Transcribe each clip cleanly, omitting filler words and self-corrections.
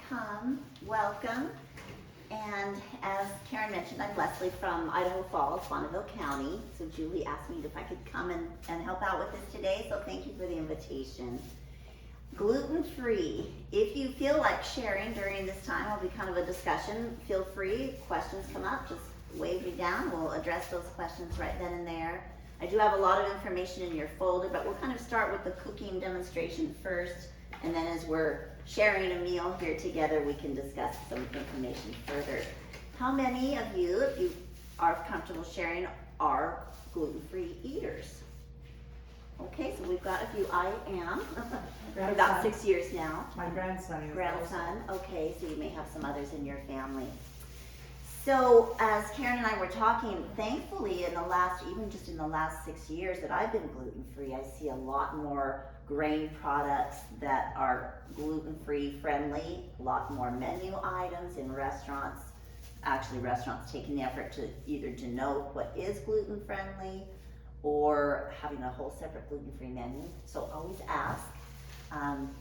come. Welcome. And as Karen mentioned, I'm Leslee from Idaho Falls, Bonneville County. So Julie asked me if I could come and help out with this today, so thank you for the invitation. Gluten-free. If you feel like sharing during this time, it'll be kind of a discussion. Feel free. Questions come up, just wave me down. We'll address those questions right then and there. I do have a lot of information in your folder, but we'll kind of start with the cooking demonstration first, and then as we're sharing a meal here together, we can discuss some information further. How many of you, if you are comfortable sharing, are gluten-free eaters? Okay, so we've got a few. I am. For about 6 years now. My grandson is Grandson, okay, so you may have some others in your family. So as Karen and I were talking, thankfully in the last, even just in the last 6 years that I've been gluten-free, I see a lot more grain products that are gluten-free friendly, a lot more menu items in restaurants. Actually, restaurants taking the effort to either denote what is gluten-friendly or having a whole separate gluten-free menu. So always ask.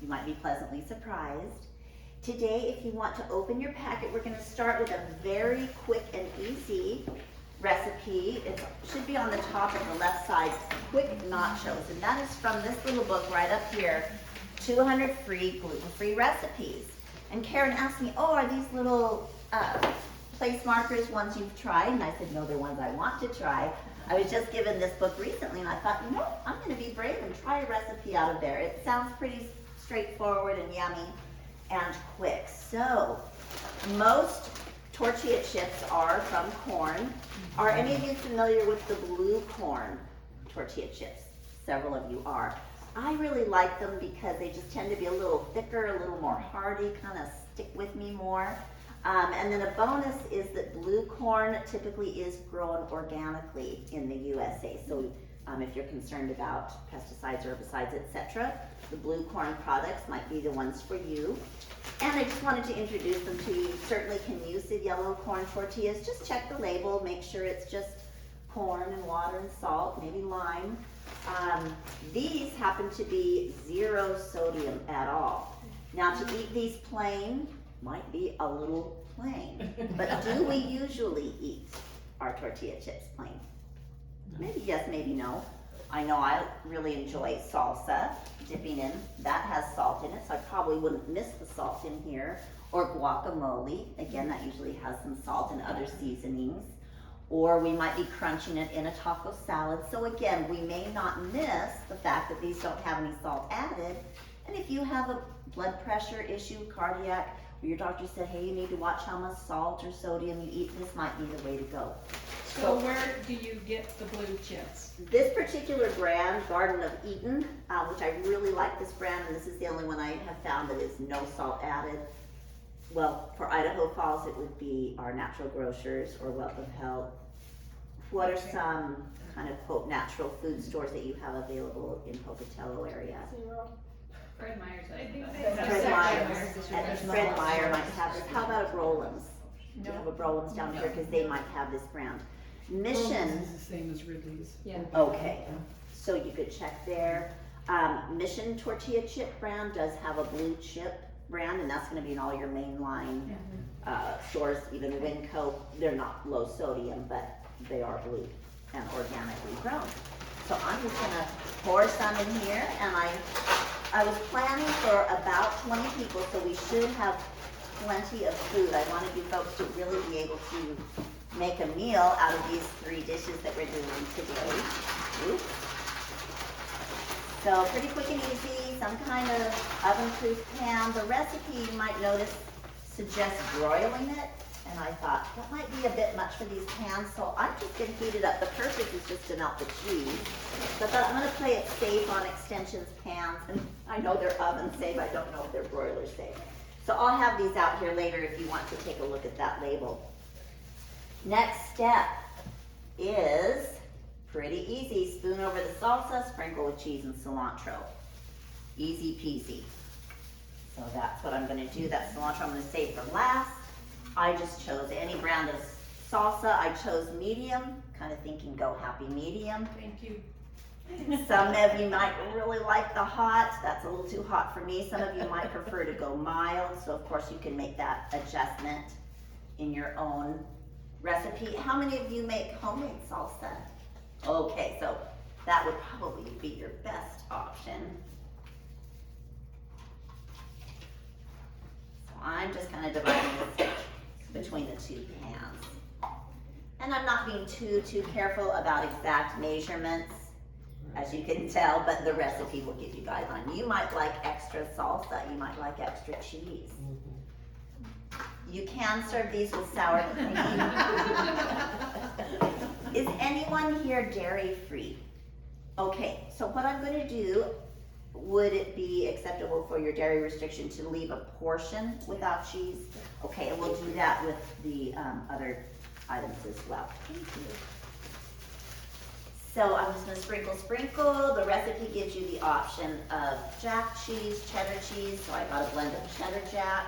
You might be pleasantly surprised. Today, if you want to open your packet, we're going to start with a very quick and easy recipe. It should be on the top of the left side, quick nachos, and that is from this little book right up here, 200 free gluten-free recipes. And Karen asked me, oh, are these little place markers ones you've tried? And I said, no, they're ones I want to try. I was just given this book recently, and I thought, you know, I'm going to be brave and try a recipe out of there. It sounds pretty straightforward and yummy and quick. So, most tortilla chips are from corn. Are any of you familiar with the blue corn tortilla chips? Several of you are. I really like them because they just tend to be a little thicker, a little more hearty, kind of stick with me more. And then a bonus is that blue corn typically is grown organically in the USA. So if you're concerned about pesticides, herbicides, etc., the blue corn products might be the ones for you. And I just wanted to introduce them to you. You certainly can use the yellow corn tortillas. Just check the label, make sure it's just corn and water and salt, maybe lime. These happen to be 0 sodium at all. Now to eat these plain might be a little plain, but do we usually eat our tortilla chips plain? Maybe yes, maybe no. I know I really enjoy salsa, dipping in. That has salt in it, so I probably wouldn't miss the salt in here. Or guacamole, again, that usually has some salt and other seasonings. Or we might be crunching it in a taco salad. So again, we may not miss the fact that these don't have any salt added. And if you have a blood pressure issue, cardiac, or your doctor said, hey, you need to watch how much salt or sodium you eat, this might be the way to go. So where do you get the blue chips? This particular brand, Garden of Eden, which I really like this brand, and this is the only one I have found that is no salt added. Well, for Idaho Falls, it would be our Natural Grocers or Wealth of Health. What are some kind of quote natural food stores that you have available in Pocatello area? Fred Meyer's, I think. Fred Meyer might have this. How about a Brolin's? Do you have a Brolin's down here? Because they might have this brand. Mission. This is the same as Ridley's. Yeah. Okay, so you could check there. Mission tortilla chip brand does have a blue chip brand, and that's going to be in all your mainline stores, even Winco. They're not low sodium, but they are blue and organically grown. So I'm just going to pour some in here, and I was planning for about 20 people, so we should have plenty of food. I wanted you folks to really be able to make a meal out of these 3 dishes that we're doing today. Oops. So pretty quick and easy, some kind of oven-proof pan. The recipe, you might notice, suggests broiling it, and I thought that might be a bit much for these pans, so I'm just going to heat it up. The purpose is just to melt the cheese. So I thought I'm going to play it safe on extensions pans, and I know they're oven safe. I don't know if they're broiler safe. So I'll have these out here later if you want to take a look at that label. Next step is pretty easy. Spoon over the salsa, sprinkle with cheese and cilantro. Easy peasy. So that's what I'm going to do. That cilantro I'm going to save for last. I just chose any brand of salsa. I chose medium, kind of thinking go happy medium. Thank you. Some of you might really like the hot. That's a little too hot for me. Some of you might prefer to go mild. So of course you can make that adjustment in your own recipe. How many of you make homemade salsa? Okay, so that would probably be your best option. So I'm just kind of dividing this between the two pans. And I'm not being too careful about exact measurements, as you can tell, but the recipe will give you guidelines. You might like extra salsa, you might like extra cheese. You can serve these with sour cream. Is anyone here dairy free? Okay, so what I'm gonna do, would it be acceptable for your dairy restriction to leave a portion without cheese? Okay, and we'll do that with the other items as well. Thank you. So I'm just gonna sprinkle. The recipe gives you the option of jack cheese, cheddar cheese, so I got a blend of cheddar jack.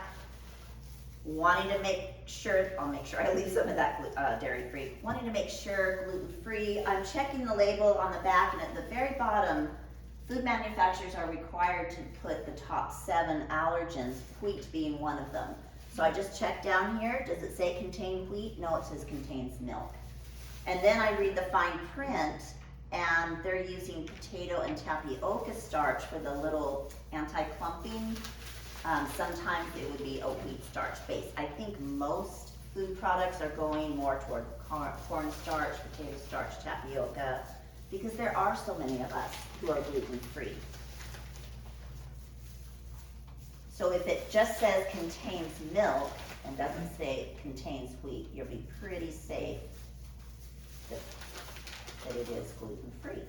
Wanting to make sure, I'll make sure I leave some of that dairy-free. Wanting to make sure gluten-free. I'm checking the label on the back, and at the very bottom, food manufacturers are required to put the top 7 allergens, wheat being one of them. So I just checked down here. Does it say contain wheat? No, it says contains milk. And then I read the fine print, and they're using potato and tapioca starch for the little anti-clumping. Sometimes it would be a wheat starch base. I think most food products are going more toward corn starch, potato starch, tapioca, because there are so many of us who are gluten-free. So if it just says contains milk and doesn't say it contains wheat, you'll be pretty safe that it is gluten-free.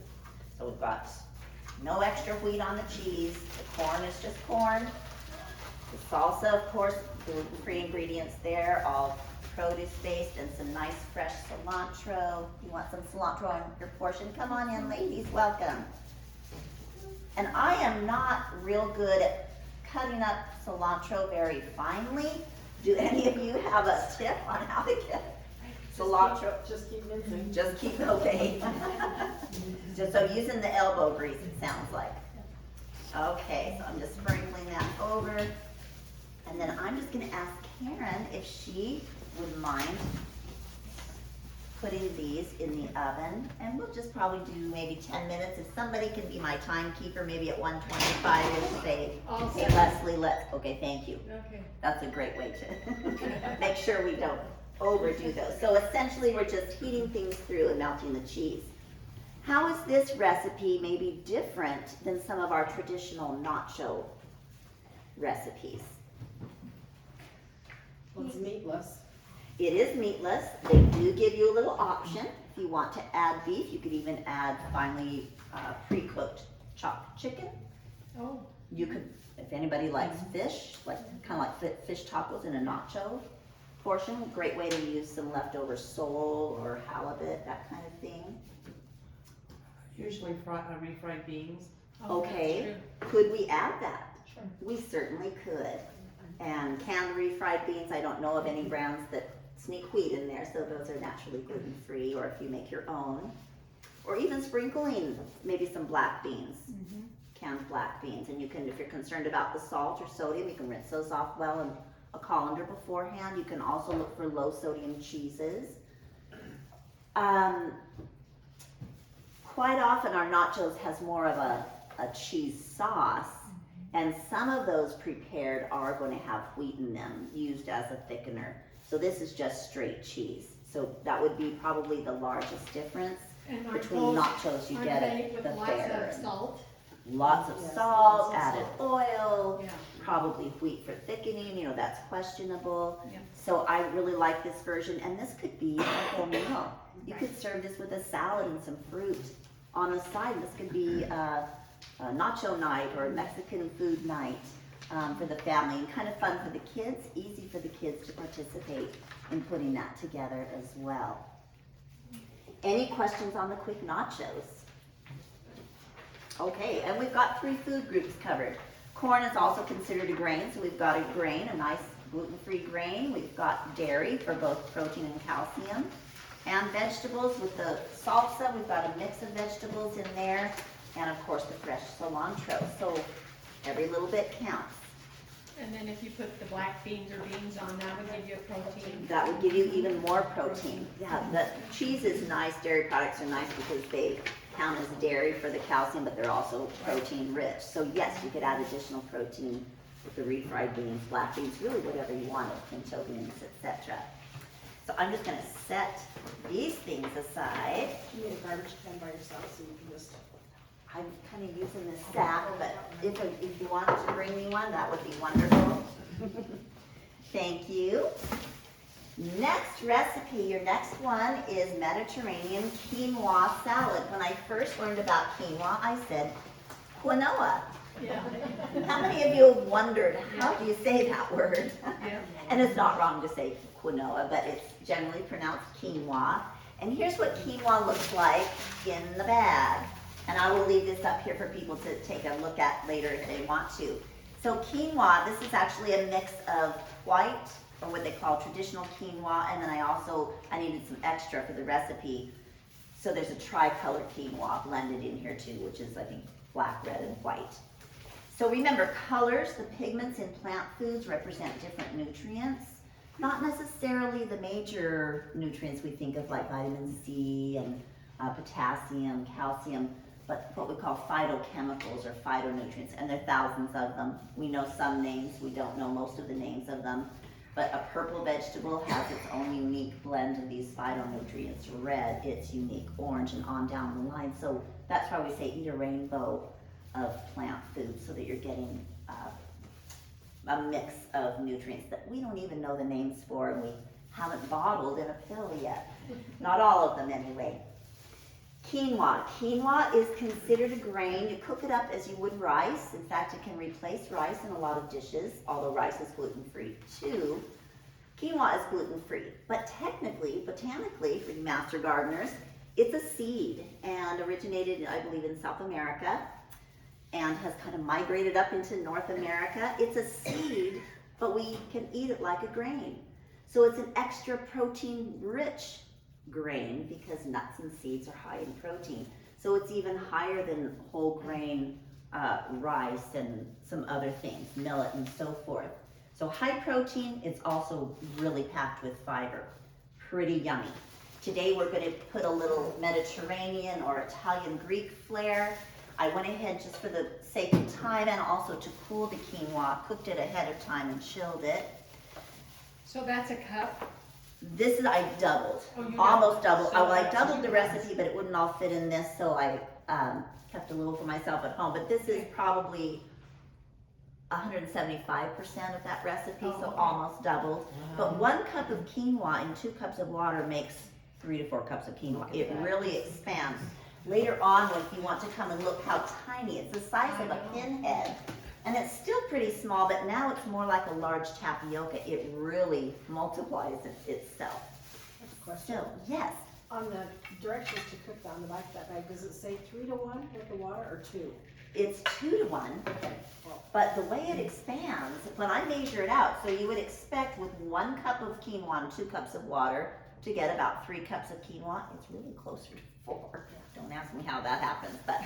So we've got no extra wheat on the cheese. The corn is just corn. The salsa, of course, gluten-free ingredients there, all produce-based, and some nice fresh cilantro. You want some cilantro on your portion? Come on in, ladies, welcome. And I am not real good at cutting up cilantro very finely. Do any of you have a tip on how to get cilantro? Just keep mincing. Just keep, okay. Just so using the elbow grease, it sounds like. Okay, so I'm just sprinkling that over. And then I'm just gonna ask Karen if she would mind putting these in the oven. And we'll just probably do maybe 10 minutes. If somebody can be my timekeeper, maybe at 1:25, and say, hey Leslie, okay, thank you. Okay. That's a great way to make sure we don't overdo those. So essentially we're just heating things through and melting the cheese. How is this recipe maybe different than some of our traditional nacho recipes? Well, it's meatless. It is meatless. They do give you a little option. If you want to add beef, you could even add finely pre-cooked chopped chicken. Oh. You could, if anybody likes fish, like kind of like fish tacos in a nacho portion, great way to use some leftover sole or halibut, that kind of thing. Usually refried beans. Oh, that's Okay, true. could we add that? Sure. We certainly could. And canned refried beans, I don't know of any brands that sneak wheat in there, so those are naturally gluten-free, or if you make your own. Or even sprinkling maybe some black beans, canned black beans. And you can, if you're concerned about the salt or sodium, you can rinse those off well in a colander beforehand. You can also look for low sodium cheeses. Quite often our nachos has more of a cheese sauce, and some of those prepared are going to have wheat in them, used as a thickener. So this is just straight cheese. So that would be probably the largest difference And aren't between those- nachos you aren't get they at with the lots fair. of salt? Lots of Yes, salt, lots of added salt. oil, Yeah. probably wheat for thickening, you know, that's questionable. Yeah. So I really like this version, and this could be a whole meal. You could serve this with a salad and some fruit on the side. This could be a nacho night or a Mexican food night for the family, and kind of fun for the kids, easy for the kids to participate in putting that together as well. Any questions on the quick nachos? Okay, and we've got 3 food groups covered. Corn is also considered a grain, so we've got a grain, a nice gluten-free grain. We've got dairy for both protein and calcium. and vegetables with the salsa. We've got a mix of vegetables in there, and of course the fresh cilantro. So every little bit counts. And then if you put the black beans or beans on, that would give you a protein. That would give you even more protein. Yeah, the cheese is nice, dairy products are nice because they count as dairy for the calcium, but they're also protein rich. So yes, you could add additional protein with the refried beans, black beans, really whatever you want, pinto beans, etc. So I'm just gonna set these things aside. You need a garbage can by yourself so you can just. I'm kind of using this sack, but if you wanted to bring me one, that would be wonderful. Thank you. Next recipe, your next one is Mediterranean quinoa salad. When I first learned about quinoa, I said quinoa. Yeah. How many of you have wondered, how do you say that word? Yeah. And it's not wrong to say quinoa, but it's generally pronounced quinoa. And here's what quinoa looks like in the bag. And I will leave this up here for people to take a look at later if they want to. So quinoa, this is actually a mix of white, or what they call traditional quinoa, and then I needed some extra for the recipe. So there's a tricolor quinoa blended in here too, which is I think black, red, and white. So remember, colors, the pigments in plant foods represent different nutrients. Not necessarily the major nutrients we think of like vitamin C and potassium, calcium, but what we call phytochemicals or phytonutrients, and there are thousands of them. We know some names, we don't know most of the names of them, but a purple vegetable has its own unique blend of these phytonutrients. Red, it's unique, orange, and on down the line. So that's why we say eat a rainbow of plant foods so that you're getting a mix of nutrients that we don't even know the names for and we haven't bottled in a pill yet. Not all of them anyway. Quinoa. Quinoa is considered a grain. You cook it up as you would rice. In fact, it can replace rice in a lot of dishes, although rice is gluten-free too. Quinoa is gluten-free, but technically, botanically, for you master gardeners, it's a seed and originated, I believe, in South America and has kind of migrated up into North America. It's a seed, but we can eat it like a grain. So it's an extra protein-rich grain because nuts and seeds are high in protein. So it's even higher than whole grain rice and some other things, millet and so forth. So high protein, it's also really packed with fiber. Pretty yummy. Today we're going to put a little Mediterranean or Italian Greek flair. I went ahead just for the sake of time and also to cool the quinoa, cooked it ahead of time and chilled it. So that's a cup? This is, I doubled, Oh, you almost doubled. doubled. So I that's doubled the two recipe, but it wouldn't all fit in this, so I kept a little for myself at home. But this is probably 175% of that recipe, Oh, so okay. almost doubled. But 1 cup of quinoa in 2 cups of water makes 3 to 4 cups of quinoa. It really expands. Later on, when you want to come and look how tiny, it's the size of a pinhead. And it's still pretty small, but now it's more like a large tapioca. It really multiplies itself. I have a question. So, yes, On the directions to cook on the back of that bag, does it say 3 to 1 with the water or 2? it's 2 to 1, Okay. Well, but the way it expands, when I measure it out, so you would expect with 1 cup of quinoa and 2 cups of water to get about 3 cups of quinoa. It's really closer to 4. Don't ask me how that happens, but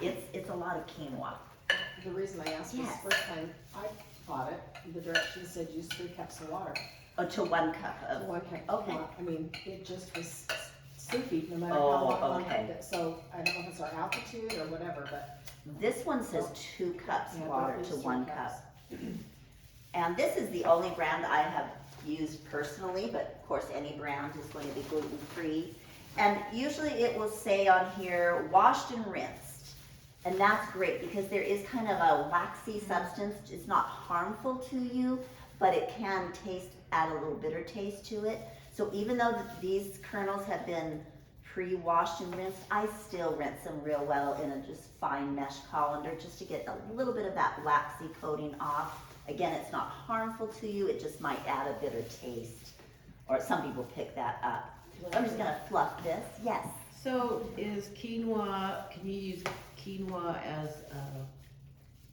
it's a lot of quinoa. the reason I asked was Yes. the first time I bought it, the directions said use 3 cups of water. Oh, to 1 cup of, 1 cup. okay. I mean, it just was soupy no matter Oh, how long one okay. cooked it. So I don't know if it's our altitude or whatever, but This one says 2 cups yeah, water don't to use 1 3 cup. cups. And this is the only brand I have used personally, but of course any brand is going to be gluten-free. And usually it will say on here, washed and rinsed. And that's great because there is kind of a waxy substance. It's not harmful to you, but it can add a little bitter taste to it. So even though these kernels have been pre-washed and rinsed, I still rinse them real well in a just fine mesh colander just to get a little bit of that waxy coating off. Again, it's not harmful to you, it just might add a bitter taste. Or some people pick that up. I'm just gonna fluff this, yes. So is quinoa, can you use quinoa as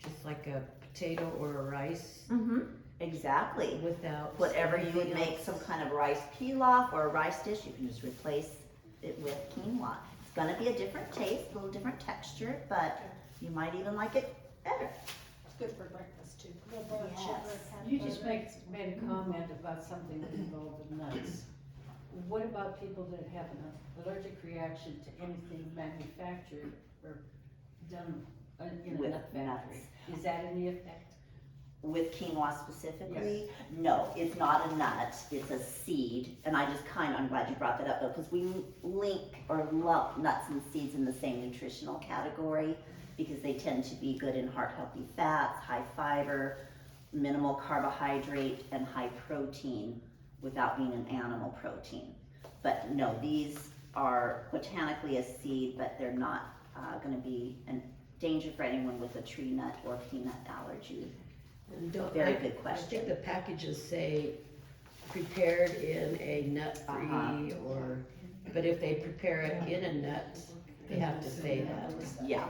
just like a potato or a rice? Mm-hmm. Exactly. without. Whatever you would anything make else. some kind of rice pilaf or a rice dish, you can just replace it with quinoa. It's gonna be a different taste, a little different texture, but you might even like it better. It's good for breakfast too. No brown Yes. sugar, You just made a comment about something that involved with nuts. What about people that have an allergic reaction to anything manufactured or done in a With nut factory? nuts. Is that any effect? With quinoa specifically, no, it's not a nut, it's a seed, and I'm glad you brought that up though, because we link or lump nuts and seeds in the same nutritional category, because they tend to be good in heart-healthy fats, high fiber, minimal carbohydrate, and high protein, without being an animal protein. But no, these are botanically a seed, but they're not gonna be a danger for anyone with a tree nut or peanut allergy. And don't- Very I- good I question. think the packages say prepared in a nut-free Uh-huh. or, but if they prepare it in a nut, they have to say that. Yeah,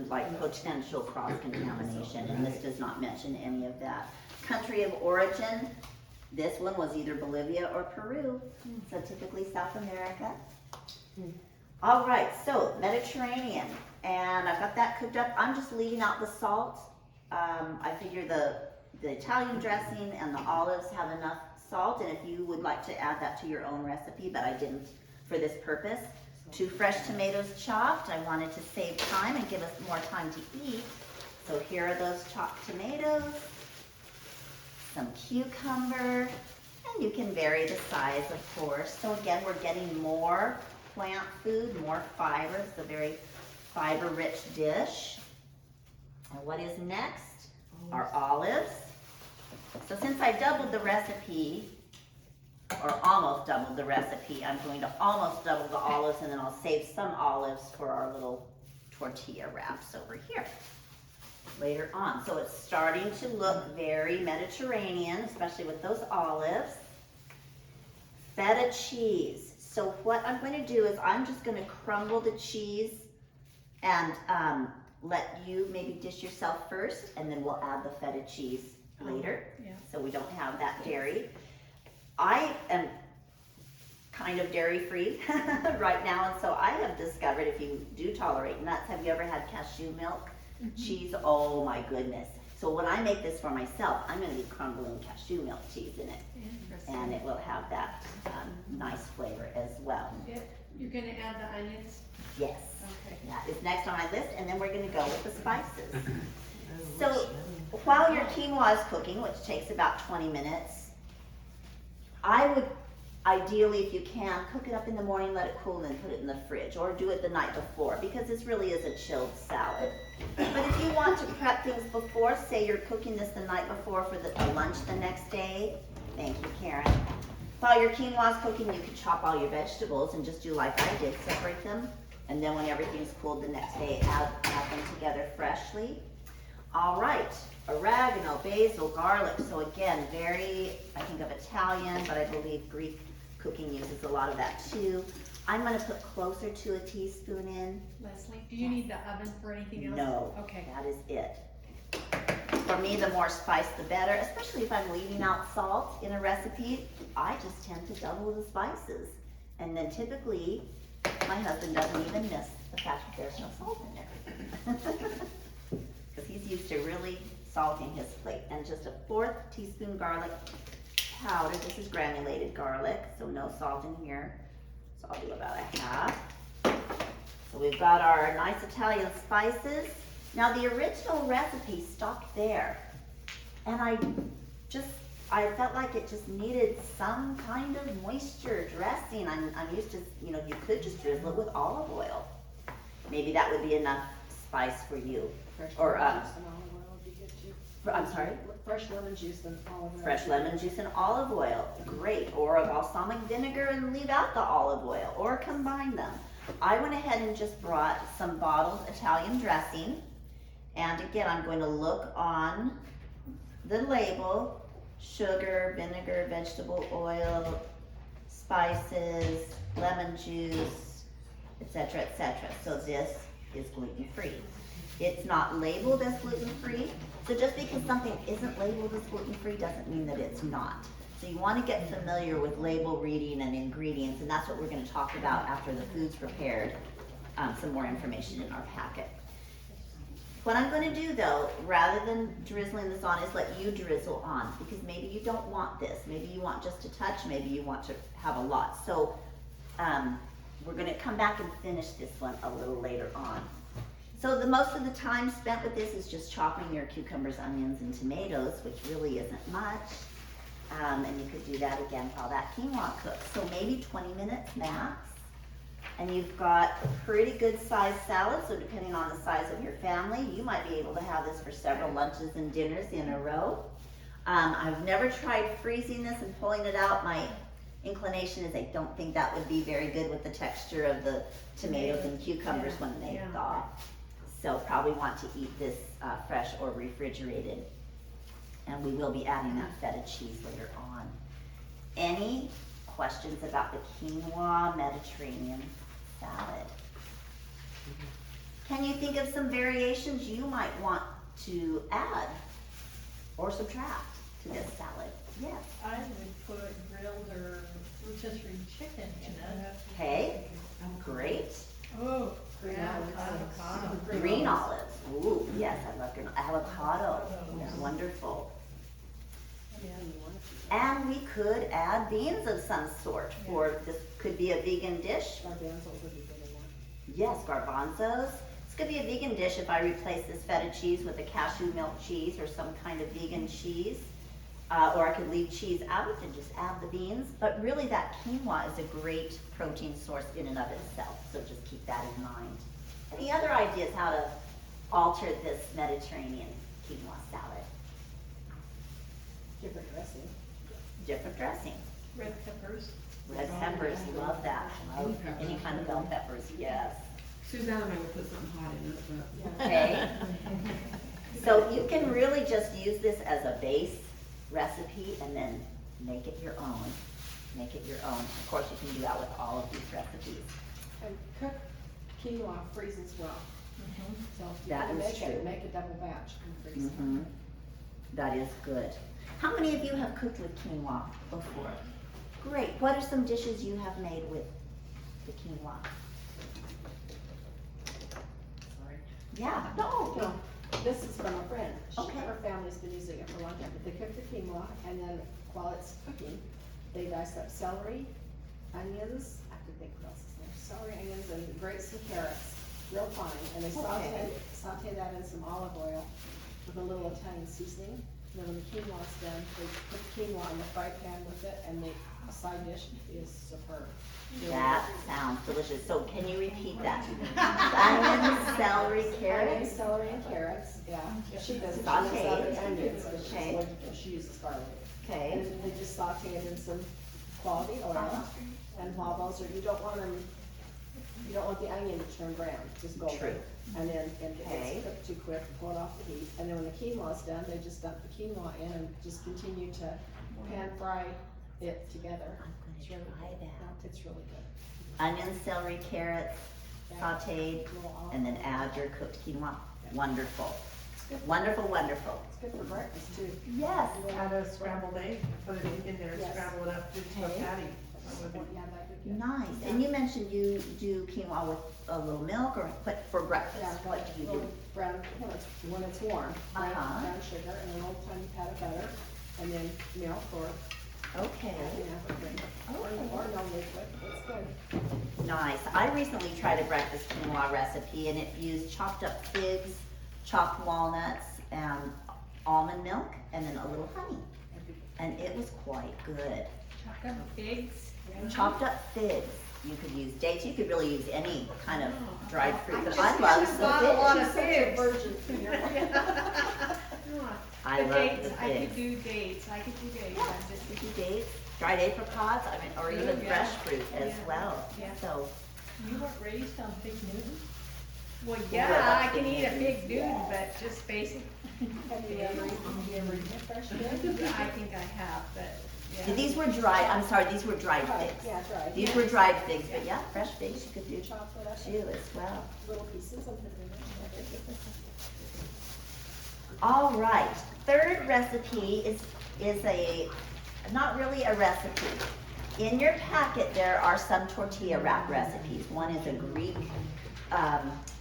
like potential cross-contamination, and this does not mention any of that. Country of origin, this one was either Bolivia or Peru, so typically South America. All right, so Mediterranean, and I've got that cooked up. I'm just leaving out the salt. I figure the Italian dressing and the olives have enough salt, and if you would like to add that to your own recipe, but I didn't for this purpose. 2 fresh tomatoes chopped. I wanted to save time and give us more time to eat. So here are those chopped tomatoes, some cucumber, and you can vary the size, of course. So again, we're getting more plant food, more fiber. It's a very fiber-rich dish. And what is next? Our olives. So since I doubled the recipe, or almost doubled the recipe, I'm going to almost double the olives, and then I'll save some olives for our little tortilla wraps over here later on. So it's starting to look very Mediterranean, especially with those olives. Feta cheese. So what I'm going to do is I'm just going to crumble the cheese and let you maybe dish yourself first, and then we'll add the feta cheese later, Yeah. so we don't have that dairy. I am kind of dairy-free right now, and so I have discovered, if you do tolerate nuts, have you ever had cashew milk cheese? Oh my goodness. So when I make this for myself, I'm going to be crumbling cashew milk cheese in it, Interesting. and it will have that nice flavor as well. You're gonna add the onions? Yes. Okay. That is next on my list, and then we're going to go with the spices. Oh, So whoops. while your quinoa is cooking, which takes about 20 minutes, I would ideally, if you can, cook it up in the morning, let it cool, and then put it in the fridge, or do it the night before, because this really is a chilled salad. But if you want to prep things before, say you're cooking this the night before for the lunch the next day, thank you, Karen. While your quinoa is cooking, you can chop all your vegetables and just do like I did, separate them, and then when everything's cooled the next day, add them together freshly. All right, oregano, basil, garlic. So again, very, I think of Italian, but I believe Greek cooking uses a lot of that too. I'm gonna put closer to a teaspoon in. Leslie, do you need the oven for anything else? No, Okay. that is it. For me, the more spice, the better, especially if I'm leaving out salt in a recipe. I just tend to double the spices. And then typically, my husband doesn't even miss the fact that there's no salt in there. Because he's used to really salting his plate. And just a 4th teaspoon garlic powder. This is granulated garlic, so no salt in here. So I'll do about a half. So we've got our nice Italian spices. Now the original recipe stopped there. And I felt like it just needed some kind of moisture dressing. I'm used to, you could just drizzle it with olive oil. Maybe that would be enough spice for you. Fresh Or, lemon juice and olive oil would be good too. I'm sorry? Fresh lemon juice and olive oil. Fresh lemon juice and olive oil, great. Or a balsamic vinegar and leave out the olive oil, or combine them. I went ahead and just brought some bottled Italian dressing. And again, I'm going to look on the label: sugar, vinegar, vegetable oil, spices, lemon juice, etc., etc. So this is gluten-free. It's not labeled as gluten-free, so just because something isn't labeled as gluten-free doesn't mean that it's not. So you want to get familiar with label reading and ingredients, and that's what we're going to talk about after the food's prepared. Some more information in our packet. What I'm going to do though, rather than drizzling this on, is let you drizzle on, because maybe you don't want this. Maybe you want just a touch, maybe you want to have a lot. So we're going to come back and finish this one a little later on. So the most of the time spent with this is just chopping your cucumbers, onions, and tomatoes, which really isn't much. And you could do that again while that quinoa cooks. So maybe 20 minutes max. And you've got a pretty good sized salad, so depending on the size of your family, you might be able to have this for several lunches and dinners in a row. I've never tried freezing this and pulling it out. My inclination is I don't think that would be very good with the texture of the tomatoes and cucumbers when they thaw. So probably want to eat this fresh or refrigerated. And we will be adding that feta cheese later on. Any questions about the quinoa Mediterranean salad? Can you think of some variations you might want to add or subtract to this salad? Yes. I would put grilled or rotisserie chicken in it. Okay, great. Oh, Green yeah, olives. avocado. Green olives. Ooh, yes, I love green avocado. Wonderful. And we could add beans of some sort for this. Could be a vegan dish. Garbanzos would be good in that. Yes, garbanzos. This could be a vegan dish if I replace this feta cheese with a cashew milk cheese or some kind of vegan cheese. Or I could leave cheese out and just add the beans. But really that quinoa is a great protein source in and of itself. So just keep that in mind. Any other ideas how to alter this Mediterranean quinoa salad? Different dressing. Different dressing. Red peppers. Red peppers, love that. Love any kind of bell peppers, yes. Suzanne and I would put something hot in it, but. Okay. So you can really just use this as a base recipe and then make it your own. Make it your own. Of course, you can do that with all of these recipes. And cook quinoa freezes well. So if you That can is make it, true. make a double batch and freeze it. Mhm. That is good. How many of you have cooked with quinoa before? Great. What are some dishes you have made with the quinoa? Sorry. Yeah. No. No, this is from a friend. Okay. Her family's been using it for a long time, but they cook the quinoa and then while it's cooking, they dice up celery, onions, I have to think what else is there, celery, onions, and grate some carrots, real fine, and they Okay. saute that in some olive oil with a little Italian seasoning. Then when the quinoa's done, they put quinoa in the fry pan with it and the side dish is superb. That sounds delicious. So can you repeat that? Onions, celery, Onions, carrots. celery, and carrots, yeah. She doesn't, she Sauteed. doesn't have onions, but she's Okay. allergic to- she uses garlic. Okay. And they just saute it in some quality oil, and while those are, you don't want the onion to turn brown, just golden. True. And then, if it Okay. gets cooked too quick, pull it off the heat, and then when the quinoa's done, they just dump the quinoa in and just continue to pan fry it together. It's I'm really gonna try good. that. It's really good. Onions, celery, carrots, sauteed, Little olive. and then add your cooked quinoa. Wonderful. It's good for- Wonderful, wonderful. It's good for breakfast too. Yes. Add a scrambled egg, put it in there, Yes. scramble it up into a Okay. patty. Yeah, that would be good. Nice. And you mentioned you do quinoa with a little milk or what for breakfast? Yeah, What do you do? brown, when it's warm, brown, Uh-huh. brown sugar and an old tiny pat of butter, and then milk or Okay. everything. Or no liquid, it's good. Nice. I recently tried a breakfast quinoa recipe and it used chopped up figs, chopped walnuts, and almond milk, and then a little honey. And it was quite good. Chopped up figs. Chopped up figs. You could use dates. You could really use any kind of dried fruit, I but just I love haven't the bought a lot figs. of figs. Virgin. I The love dates, the I could figs. do dates, I could do dates, Yeah, I'm just, you could do dates, dried apricots, I mean, or even Yeah. fresh fruit as Yeah. well. Yeah. So, You weren't raised on Big Newton? well, Well, yeah, I that's can the eat a thing. big dude, Yes. but just basic. Have you ever eaten fresh fish? I think I have, but, yeah. these were dried, I'm sorry, these were dried figs. Yeah, dried. These were dried figs, but yeah, fresh figs you could do Chop it up too as well. little pieces and put it in there. All right, third recipe is not really a recipe. In your packet, there are some tortilla wrap recipes. One is a Greek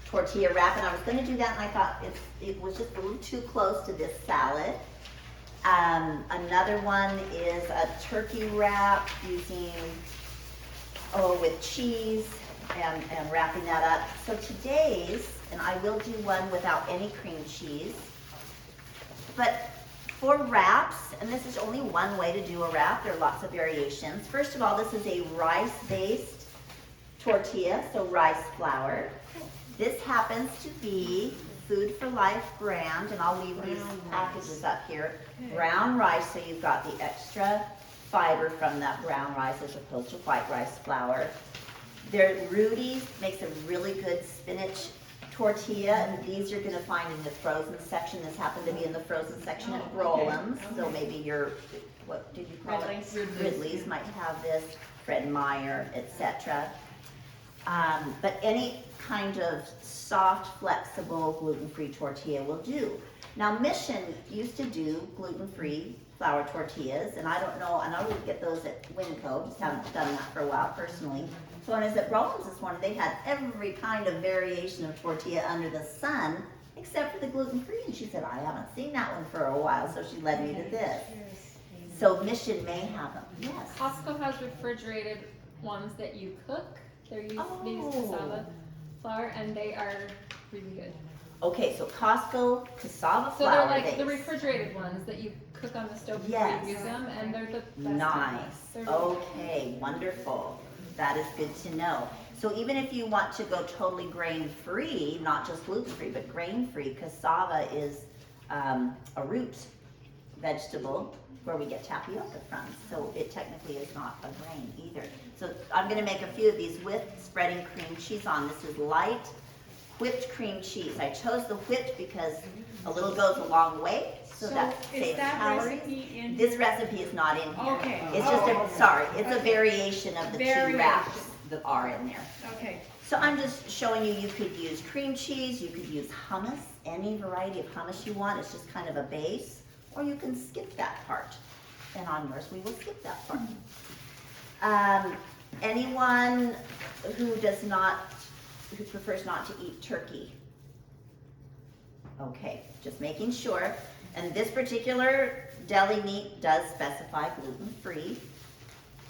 tortilla wrap, and I was gonna do that, and I thought it was just a little too close to this salad. Another one is a turkey wrap using, with cheese and wrapping that up. So today's, and I will do one without any cream cheese, but for wraps, and this is only one way to do a wrap, there are lots of variations. First of all, this is a rice-based tortilla, so rice flour. This happens to be Food for Life brand, and I'll leave these packages up here. Brown rice, so you've got the extra fiber from that brown rice as opposed to white rice flour. Rudy's makes a really good spinach tortilla, and these you're gonna find in the frozen section. This happened to be in the frozen section at Roland's, so maybe your, what did you call Ridley's. it? Ridley's might have this, Fred Meyer, etc. But any kind of soft, flexible, gluten-free tortilla will do. Now, Mission used to do gluten-free flour tortillas, and I don't know, I know we get those at Winco, just haven't done that for a while personally. So when I was at Roland's this morning, they had every kind of variation of tortilla under the sun, except for the gluten-free, and she said, I haven't seen that one for a while, so she led me to this. So Mission may have them, yes. Costco has refrigerated ones that you cook. They're used they use Oh. cassava flour, and they are really good. Okay, so Costco cassava So flour they're like base. the refrigerated ones that you cook on the stove before Yes. you use them, and they're the best. Nice. They're really good. Okay, wonderful. That is good to know. So even if you want to go totally grain-free, not just gluten-free, but grain-free, cassava is a root vegetable where we get tapioca from. So it technically is not a grain either. So I'm gonna make a few of these with spreading cream cheese on. This is light whipped cream cheese. I chose the whipped because a little goes a long way, so that is saves that calories. recipe in This here? recipe is not in here. Okay. It's just Oh, a, sorry, it's a variation of the two Variation. wraps that are in there. Okay, So I'm just showing you, you could use cream cheese, you could use hummus, any variety of hummus you want, it's just kind of a base, or you can skip that part. And on yours, we will skip that part. Anyone who prefers not to eat turkey? Okay, just making sure. And this particular deli meat does specify gluten-free.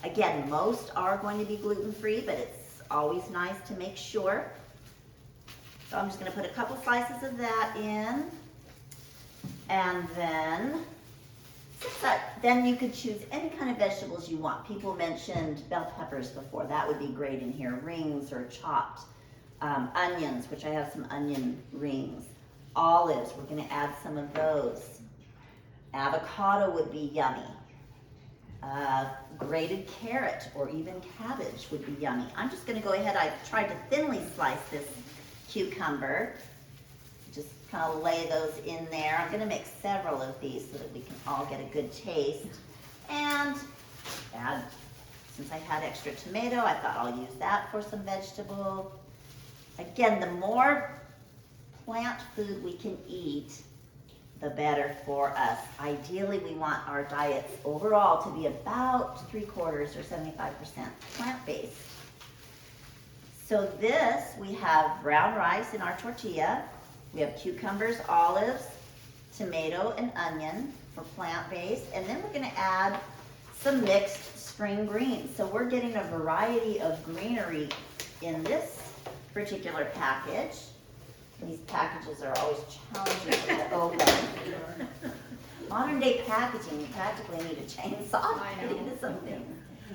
Again, most are going to be gluten-free, but it's always nice to make sure. So I'm just gonna put a couple slices of that in. And then you could choose any kind of vegetables you want. People mentioned bell peppers before. That would be great in here. Rings or chopped onions, which I have some onion rings. Olives, we're gonna add some of those. Avocado would be yummy. Grated carrot or even cabbage would be yummy. I'm just gonna go ahead, I tried to thinly slice this cucumber. Just kind of lay those in there. I'm gonna make several of these so that we can all get a good taste. And add, since I had extra tomato, I thought I'll use that for some vegetable. Again, the more plant food we can eat, the better for us. Ideally, we want our diets overall to be about 3/4 or 75% plant-based. So this, we have brown rice in our tortilla. We have cucumbers, olives, tomato, and onion for plant-based. And then we're gonna add some mixed spring greens. So we're getting a variety of greenery in this particular package. These packages are always challenging to open. Modern day packaging, you practically need a chainsaw to get into something.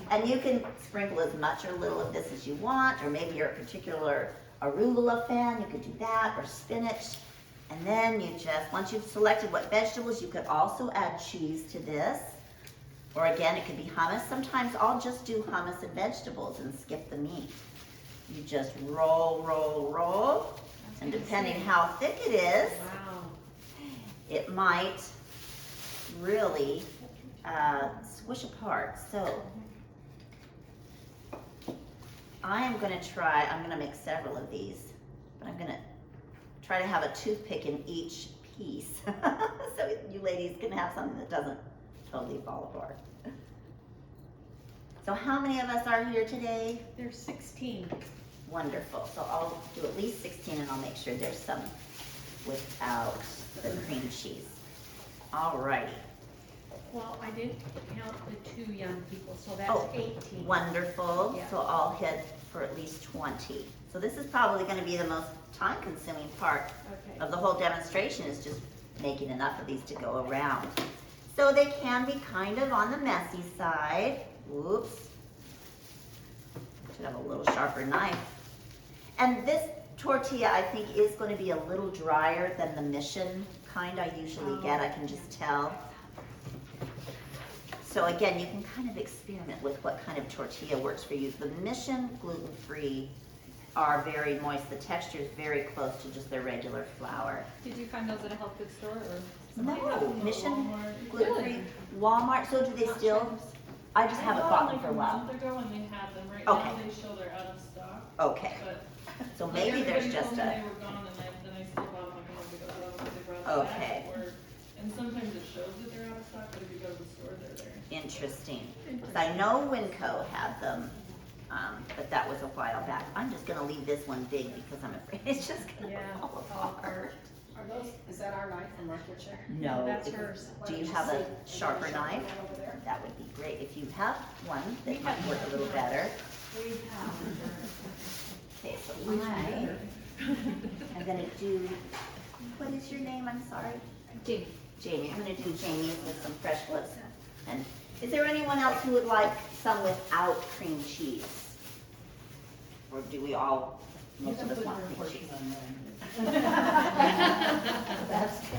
And you can sprinkle as much or little of this as you want, or maybe you're a particular arugula fan, you could do that, or spinach. And then you just, once you've selected what vegetables, you could also add cheese to this. Or again, it could be hummus. Sometimes I'll just do hummus and vegetables and skip the meat. You just roll, roll, roll. And depending how thick it is, wow. it might really squish apart. So I'm gonna make several of these, but I'm gonna try to have a toothpick in each piece. So you ladies can have something that doesn't totally fall apart. So how many of us are here today? There's 16. Wonderful. So I'll do at least 16 and I'll make sure there's some without the cream cheese. Alrighty. Well, I didn't count the 2 young people, so that's Oh, 18. Wonderful. Yeah. So I'll hit for at least 20. So this is probably going to be the most time consuming part Okay. of the whole demonstration, is just making enough of these to go around. So they can be kind of on the messy side. Whoops. Should have a little sharper knife. And this tortilla, I think, is going to be a little drier than the Mission kind I usually get. I can just tell. So again, you can kind of experiment with what kind of tortilla works for you. The Mission gluten-free are very moist. The texture is very close to just their regular flour. Did you find those at a health food store or? No, Mission gluten-free, Walmart. So do they still? I just haven't bought them for a while. Like a month ago when they had them, right Okay. now they show they're out of stock, Okay, but. so like, maybe there's everybody just told me a, they were gone and then I still bought them like a month ago, so I don't know if they brought it Okay. back or, and sometimes it shows that they're out of stock, but if you go to the store, they're there. interesting. 'Cause I know Winco had them, but that was a while back. I'm just gonna leave this one big because I'm afraid it's just gonna Yeah, fall fall apart. Are those, is that our knife from our kitchen? No. That's if- hers. Do you have a sharper knife? One over there? That would be great. If you have one that might work a little better. We have. Okay, so I'm gonna do, what is your name? I'm sorry. Jamie. Jamie. I'm gonna do Jamie's with some fresh clips. And is there anyone else who would like some without cream cheese? Or do we all, most of us want cream cheese?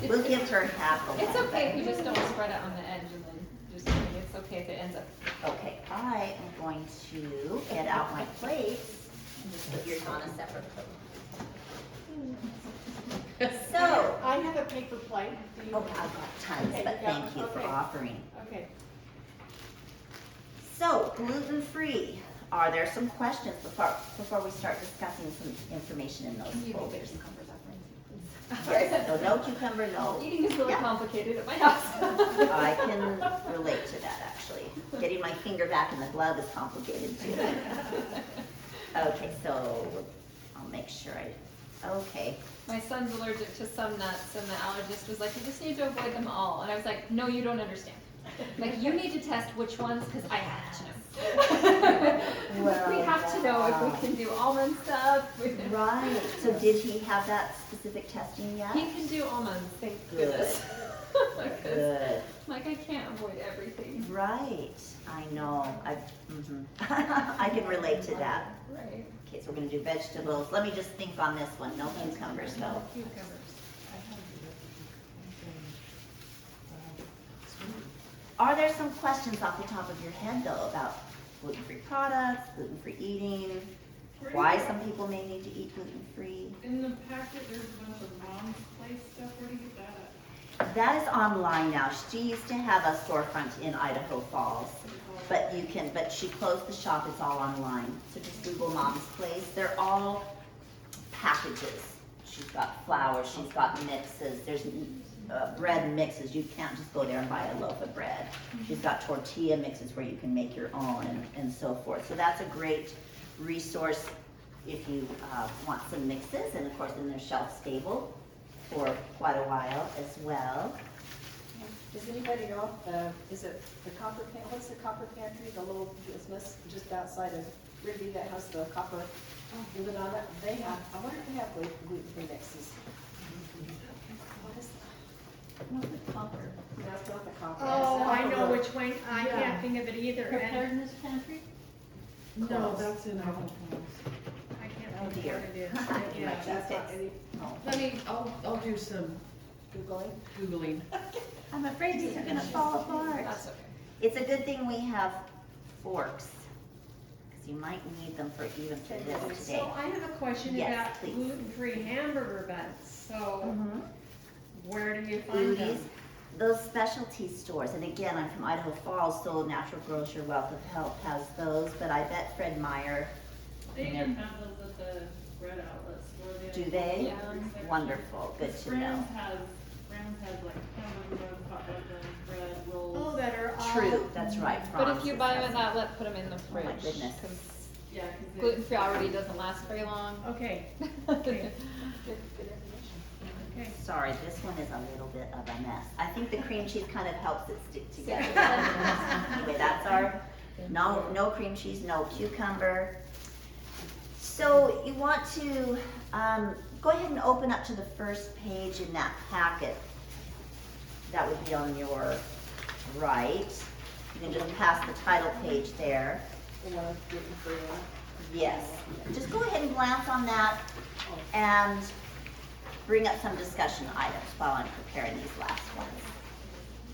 We'll give her half of one. It's okay if you just don't spread it on the edge and then just, it's okay if it ends up. Okay, I am going to get out my plates and just put yours on a separate plate. So, I have a paper plate. Do you? oh, I've got tons, Okay, but you got thank one? you for Okay. offering. Okay. So, gluten-free, are there some questions before we start discussing some information in those Can you go get folders? some cucumbers out Yes, so no cucumber, no. Eating is really Yeah. complicated at my house. I can relate to that, actually. Getting my finger back in the glove is complicated too. Okay, so I'll make sure okay. My son's allergic to some nuts and the allergist was like, you just need to avoid them all. And I was like, no, you don't understand. Like, you need to test which ones, because I have to know. We have to know if we can do almond stuff. Right, so did he have that specific testing yet? He can do almonds, thank Good. goodness. Because, Good, like, I can't avoid everything. right, I know, I can relate to that. Right. Okay, so we're gonna do vegetables, let me just think on this one, no cucumbers though. Cucumbers. Are there some questions off the top of your head though about gluten-free products, gluten-free eating, why some people may need to eat gluten-free? In the packet, there's a bunch of mom's place stuff, where do you get that That is online now. She used to have a storefront in Idaho Falls, but she closed the shop, it's all online. So just Google Mom's Place. They're all packages. She's got flour, she's got mixes, there's bread mixes. You can't just go there and buy a loaf of bread. She's got tortilla mixes where you can make your own and so forth. So that's a great resource if you want some mixes, and of course then they're shelf stable for quite a while as well. Does anybody know, is it the Copper Pantry, what's the Copper Pantry, the little business just outside of Rigby that has the copper lid on it? They have, I wonder if they have gluten-free mixes. What is that? Not the copper. That's not the copper. Oh, It's I not know the- which one, I Yeah. can't think of it either, and Preparedness pantry? No, that's in Idaho Falls. I can't Oh think of dear. what it is. Yeah, Yeah. That's not any No. Let me, I'll do some Googling. Googling. I'm afraid these are gonna fall apart. That's okay. It's a good thing we have forks, because you might need them for even for this today. So I have a question Yes, about please. gluten-free hamburger buns, so Mhm. where do you find them? Foodies, those specialty stores, and again, I'm from Idaho Falls, so Natural Grocer Wealth of Health has those, but I bet Fred Meyer, at? They even have those at the bread outlets, where they. do they? Yeah. Wonderful, good to know. Sam's has like hamburger, hot dog, bread, rolls. Oh, that are all. True, that's right. But if Franz you is buy them has- in that, put them in the Oh my fridge. goodness. 'Cause Yeah, cause it's. gluten-free already doesn't last very long. Okay, Good, good information. okay. Sorry, this one is a little bit of a mess. I think the cream cheese kind of helps it stick together. Anyway, that's our, no cream cheese, no cucumber. So you want to, go ahead and open up to the first page in that packet. That would be on your right. You can just pass the title page there. The one with gluten-free one. Yes. Just go ahead and glance on that and bring up some discussion items while I'm preparing these last ones.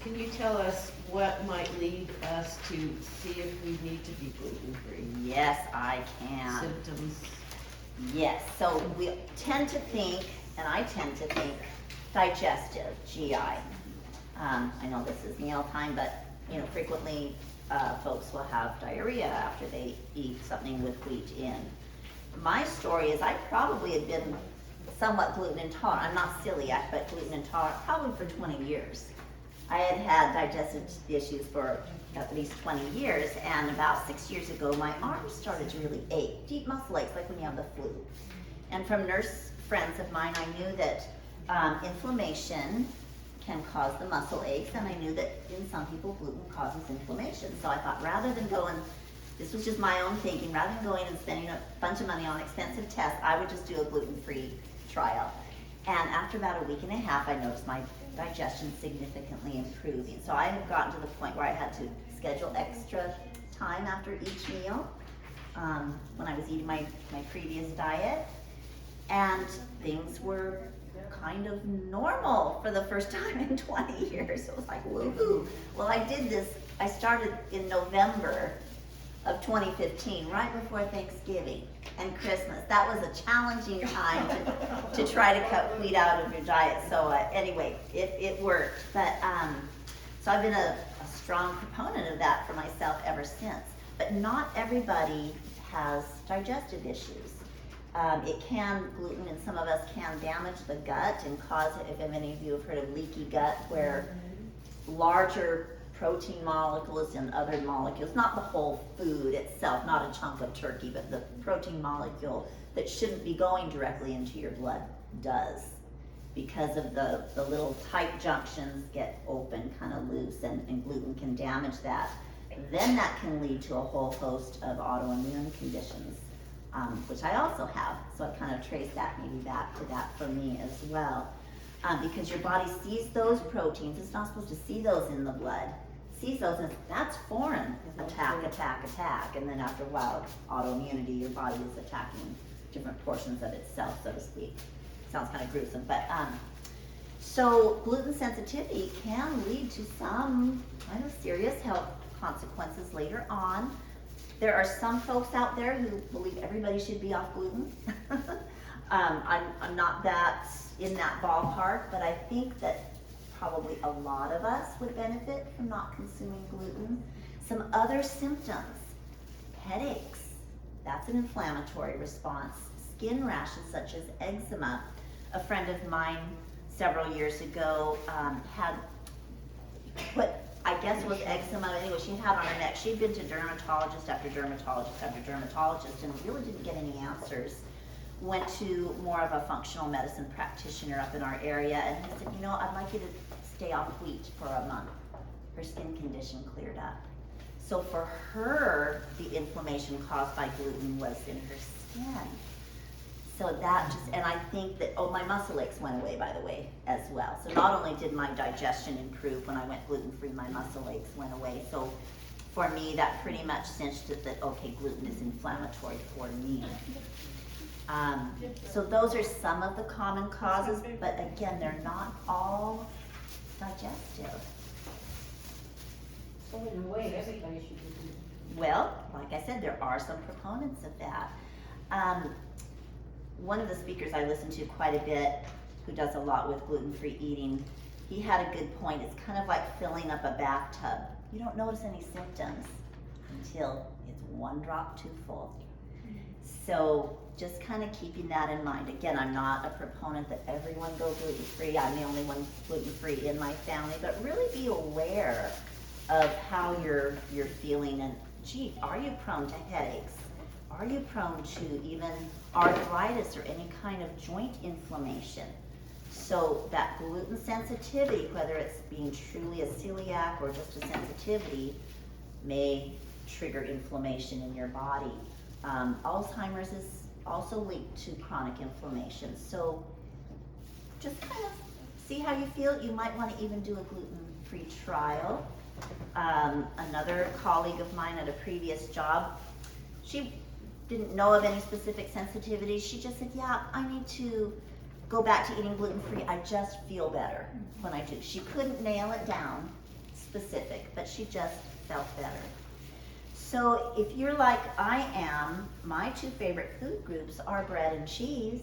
Can you tell us what might lead us to see if we need to be gluten-free? Yes, I can. Symptoms? Yes, so we tend to think, and I tend to think, digestive, GI. I know this is mealtime, but frequently folks will have diarrhea after they eat something with wheat in. My story is I probably had been somewhat gluten intolerant. I'm not celiac, but gluten intolerant probably for 20 years. I had had digestive issues for at least 20 years, and about 6 years ago, my arms started to really ache, deep muscle aches, like when you have the flu. And from nurse friends of mine, I knew that inflammation can cause the muscle aches, and I knew that in some people, gluten causes inflammation. So I thought, rather than going, this was just my own thinking, rather than going and spending a bunch of money on expensive tests, I would just do a gluten-free trial. And after about a week and a half, I noticed my digestion significantly improving. So I had gotten to the point where I had to schedule extra time after each meal when I was eating my previous diet. And things were kind of normal for the first time in 20 years. It was like, woohoo. Well, I did this, I started in November of 2015, right before Thanksgiving and Christmas. That was a challenging time to try to cut wheat out of your diet. So anyway, it worked. But so I've been a strong proponent of that for myself ever since. But not everybody has digestive issues. Gluten in some of us can damage the gut and cause, if any of you have heard of leaky gut, where larger protein molecules and other molecules, not the whole food itself, not a chunk of turkey, but the protein molecule that shouldn't be going directly into your blood does, because of the little tight junctions get open, kind of loose, and gluten can damage that. Then that can lead to a whole host of autoimmune conditions, which I also have. So I kind of trace that maybe back to that for me as well. Because your body sees those proteins, it's not supposed to see those in the blood, sees those and that's foreign, attack, and then after a while, autoimmunity, your body is attacking different portions of itself, so to speak. Sounds kind of gruesome, but so gluten sensitivity can lead to some kind of serious health consequences later on. There are some folks out there who believe everybody should be off gluten. I'm not that in that ballpark, but I think that probably a lot of us would benefit from not consuming gluten. Some other symptoms, headaches, that's an inflammatory response. Skin rashes such as eczema. A friend of mine several years ago had what I guess was eczema. Anyway, she had on her neck. She'd been to dermatologist after dermatologist after dermatologist and really didn't get any answers. Went to more of a functional medicine practitioner up in our area, and he said, I'd like you to stay off wheat for a month. Her skin condition cleared up. So for her, the inflammation caused by gluten was in her skin. So that just, and I think that, my muscle aches went away, by the way, as well. So not only did my digestion improve when I went gluten-free, my muscle aches went away. So for me, that pretty much cinched it that, okay, gluten is inflammatory for me. So those are some of the common causes, but again, they're not all digestive. So in a way, everybody should be gluten. Well, like I said, there are some proponents of that. One of the speakers I listen to quite a bit, who does a lot with gluten-free eating, he had a good point. It's kind of like filling up a bathtub. You don't notice any symptoms until it's one drop too full. So just kind of keeping that in mind. Again, I'm not a proponent that everyone go gluten-free. I'm the only one gluten-free in my family, but really be aware of how you're feeling, and gee, are you prone to headaches? Are you prone to even arthritis or any kind of joint inflammation? So that gluten sensitivity, whether it's being truly a celiac or just a sensitivity, may trigger inflammation in your body. Alzheimer's is also linked to chronic inflammation. So just kind of see how you feel. You might want to even do a gluten-free trial. Another colleague of mine at a previous job, she didn't know of any specific sensitivities. She just said, yeah, I need to go back to eating gluten-free. I just feel better when I do. She couldn't nail it down specific, but she just felt better. So if you're like I am, my two favorite food groups are bread and cheese.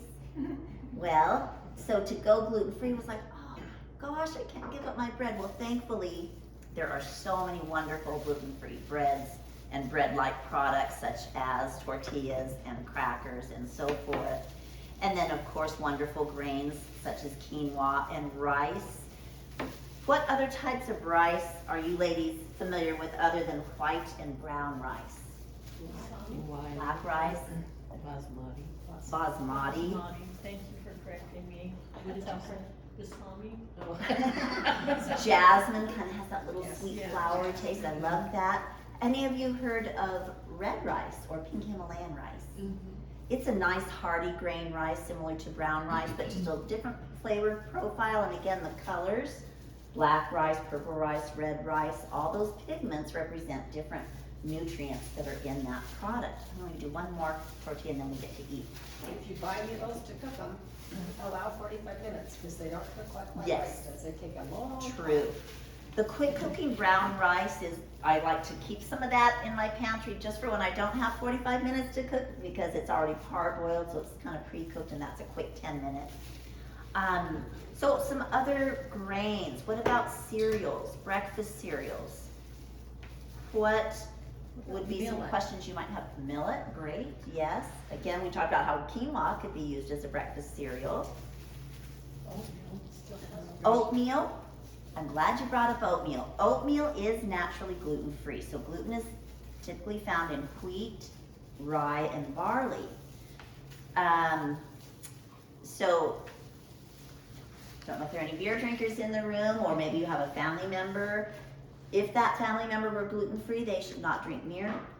Well, so to go gluten-free was like, oh gosh, I can't give up my bread. Well, thankfully, there are so many wonderful gluten-free breads and bread-like products such as tortillas and crackers and so forth. And then of course, wonderful grains such as quinoa and rice. What other types of rice are you ladies familiar with other than white and brown rice? Why? Black rice, Basmati. basmati. Basmati, thank you for correcting me. What did you That's say? Basmati. Jasmine kind of has that little Yes. sweet Yeah. flowery taste. I love that. Any of you heard of red rice or pink Himalayan rice? It's a nice hearty grain rice similar to brown rice, but just a different flavor profile. And again, the colors, black rice, purple rice, red rice, all those pigments represent different nutrients that are in that product. I'm going to do one more tortilla and then we get to eat. If you buy any of those to cook them, allow 45 minutes, because they don't cook like white Yes. rice does. They take a long time. True. The quick cooking brown rice is, I like to keep some of that in my pantry just for when I don't have 45 minutes to cook, because it's already parboiled, so it's kind of pre-cooked and that's a quick 10 minutes. So some other grains. What about cereals, breakfast cereals? What would be some Millet. questions you might have? Millet, great, yes. Again, we talked about how quinoa could be used as a breakfast cereal. Oatmeal, I'm glad you brought up oatmeal. Oatmeal is naturally gluten-free, so gluten is typically found in wheat, rye, and barley. So, don't know if there are any beer drinkers in the room, or maybe you have a family member. If that family member were gluten-free, they should not drink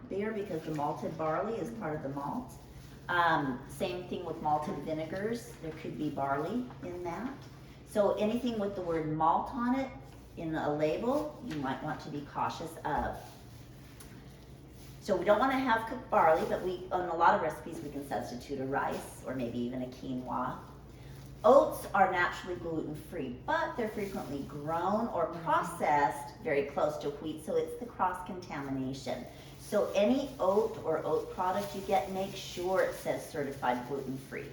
beer because the malted barley is part of the malt. Same thing with malted vinegars. There could be barley in that. So anything with the word malt on it in a label, you might want to be cautious of. So we don't want to have cooked barley, but on a lot of recipes we can substitute a rice or maybe even a quinoa. Oats are naturally gluten-free, but they're frequently grown or processed very close to wheat, so it's the cross-contamination. So any oat or oat product you get, make sure it says certified gluten-free.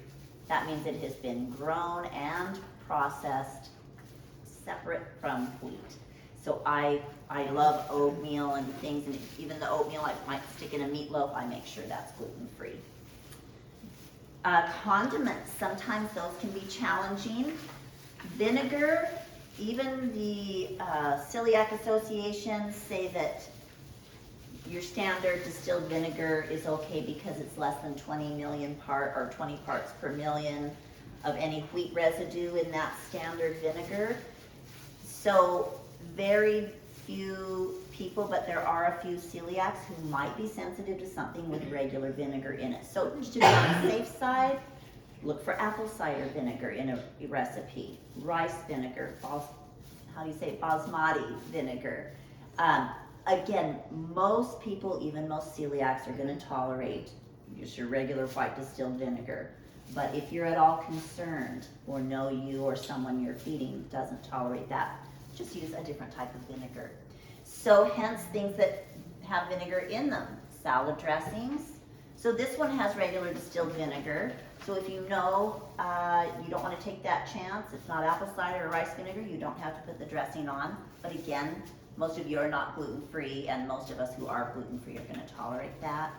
That means it has been grown and processed separate from wheat. So I love oatmeal and things, and even the oatmeal I might stick in a meatloaf, I make sure that's gluten-free. Condiments, sometimes those can be challenging. Vinegar, even the celiac associations say that your standard distilled vinegar is okay because it's less than 20 parts per million of any wheat residue in that standard vinegar. So very few people, but there are a few celiacs who might be sensitive to something with regular vinegar in it. So to be on the safe side, look for apple cider vinegar in a recipe, rice vinegar, basmati vinegar. Again, most people, even most celiacs, are going to tolerate just your regular white distilled vinegar. But if you're at all concerned, or know you or someone you're feeding doesn't tolerate that, just use a different type of vinegar. So hence things that have vinegar in them, salad dressings. So this one has regular distilled vinegar. So if you know you don't want to take that chance, it's not apple cider or rice vinegar, you don't have to put the dressing on. But again, most of you are not gluten-free, and most of us who are gluten-free are going to tolerate that.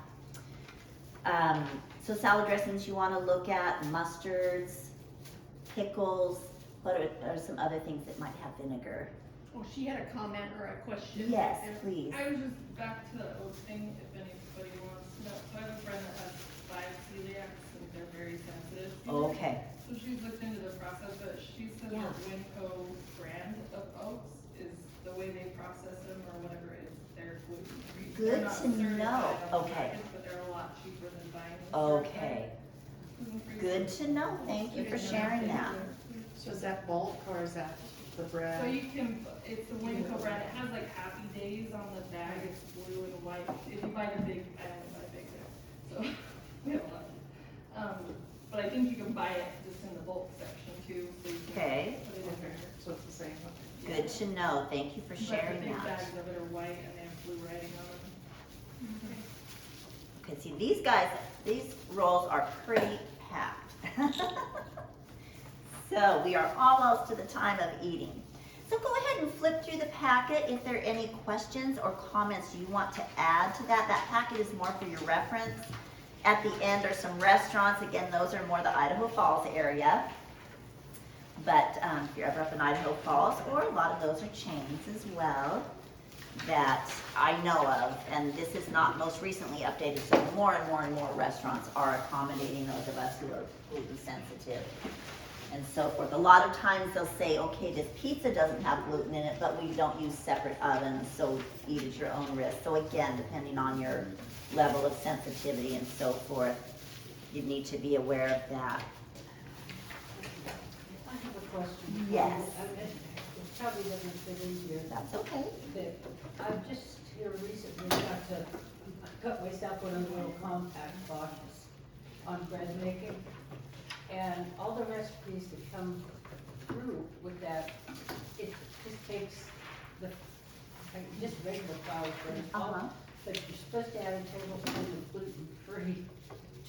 So salad dressings you wanna look at, mustards, pickles, what are some other things that might have vinegar? Oh, she had a comment or a question. Yes, And please. I was just back to that old thing, if anybody wants to know. So I have a friend that has 5 celiacs and they're very sensitive. to it. Okay, So she's looked into the process, but she says Yeah. the Winco brand of oats is the way they process them or whatever it is, they're gluten free. Good to know. Okay. But they're a lot cheaper than buying. them okay, certified gluten-free. good to know, thank you for sharing that. So is that bulk or is that the bread? So you can, it's the Winco brand, it has like Happy Days on the bag, it's blue and white. If you buy the big, I don't buy big there, so we have a lot. But I think you can buy it just in the bulk section too, so you can Okay. put it in there. So it's the same, okay. Good to know, thank you for But sharing the big that. bags of it are white and they have blue writing on them. Okay, see, these rolls are pretty packed. So we are almost to the time of eating. So go ahead and flip through the packet if there are any questions or comments you want to add to that. That packet is more for your reference. At the end are some restaurants. Again, those are more the Idaho Falls area. But if you're ever up in Idaho Falls, or a lot of those are chains as well that I know of, and this is not most recently updated, so more and more and more restaurants are accommodating those of us who are gluten sensitive and so forth. A lot of times they'll say, okay, this pizza doesn't have gluten in it, but we don't use separate ovens, so eat at your own risk. So again, depending on your level of sensitivity and so forth, you need to be aware of that. I have a question. Yes. It probably doesn't fit in here. That's okay. But I've just here recently got to cut myself one of the little compact boxes on bread making. And all the recipes that come through with that, it just takes the, like, just regular flour bread. Uh-huh. But you're supposed to add a tablespoon of gluten-free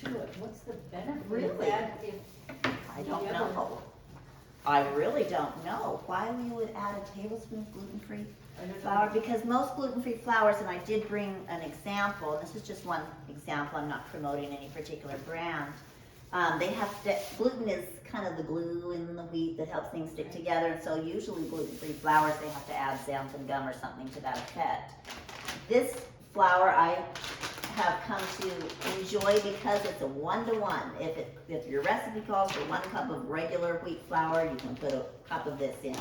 to it. What's the benefit Really? of that if I don't the other- know. I really don't know why we would add a tablespoon of gluten-free I don't know. flour, because most gluten-free flours, and I did bring an example, and this is just one example, I'm not promoting any particular brand. They have gluten is kind of the glue in the wheat that helps things stick together, and so usually gluten-free flours, they have to add xanthan gum or something to that effect. This flour I have come to enjoy because it's a 1-to-1. If your recipe calls for 1 cup of regular wheat flour, you can put a cup of this in.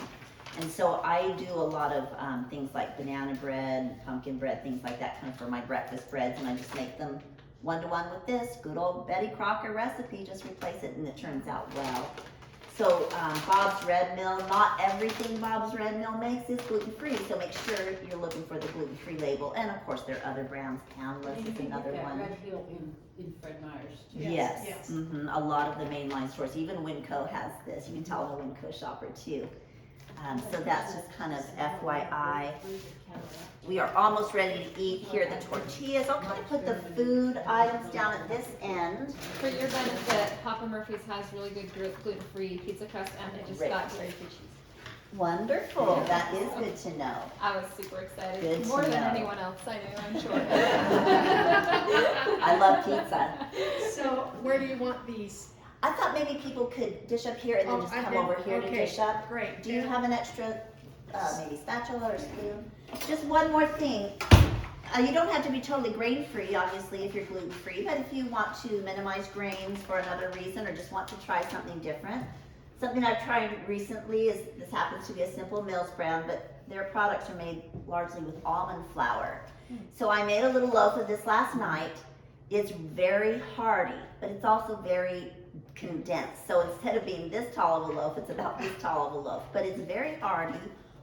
And so I do a lot of things like banana bread, pumpkin bread, things like that, kind of for my breakfast breads, and I just make them 1-to-1 with this good old Betty Crocker recipe. Just replace it, and it turns out well. So Bob's Red Mill, not everything Bob's Red Mill makes is gluten-free, so make sure you're looking for the gluten-free label. And of course, there are other brands. Poundless And you is can another get that one. Red Hill in Fred Meyer's too. Yes, yes. A lot of the mainline stores, even Winco has this. You can tell I'm a Winco shopper too. So that's just kind of FYI. We are almost ready to eat. Here are the tortillas. I'll kind of put the food items down at this end. For your benefit, Papa Murphy's has really good gluten-free pizza crust, and they just Great. got dairy-free cheese. Wonderful, that is good to know. I was super excited, Good to more than know. anyone else I knew, I'm sure. I love pizza. So where do you want these? I thought maybe people could dish up here and then Oh, just I come did. over here to Okay, dish up. Great. Do you have an extra, maybe spatula or spoon? Just one more thing. You don't have to be totally grain-free, obviously, if you're gluten-free, but if you want to minimize grains for another reason or just want to try something different. Something I've tried recently is, this happens to be a Simple Mills brand, but their products are made largely with almond flour. So I made a little loaf of this last night. It's very hearty, but it's also very condensed. So instead of being this tall of a loaf, it's about this tall of a loaf. But it's very hearty,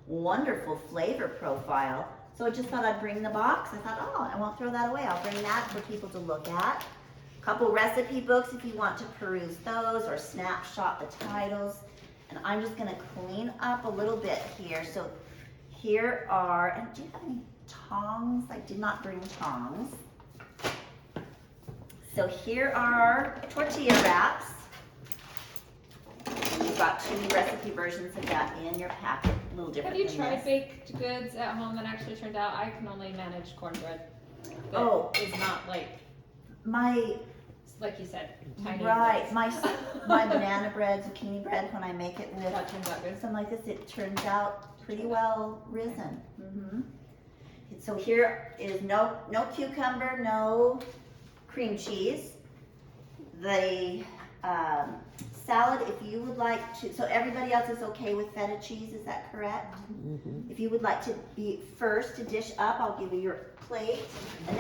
wonderful flavor profile. So I just thought I'd bring the box. I thought, oh, I won't throw that away. I'll bring that for people to look at. Couple recipe books if you want to peruse those or snapshot the titles. And I'm just gonna clean up a little bit here. So here are, and do you have any tongs? I did not bring tongs. So here are tortilla wraps. You've got 2 recipe versions of that in your packet, a little different Have you than tried this. baked goods at home that actually turned out? I can only manage cornbread. That Oh. is not like, My like you said, tiny. Right, bits. my banana bread, zucchini bread, when I make it with That turns out good. something like this, it turns out pretty well risen. So here is no cucumber, no cream cheese. The salad, if you would like to, so everybody else is okay with feta cheese, is that correct? If you would like to be first to dish up, I'll give you your plate. And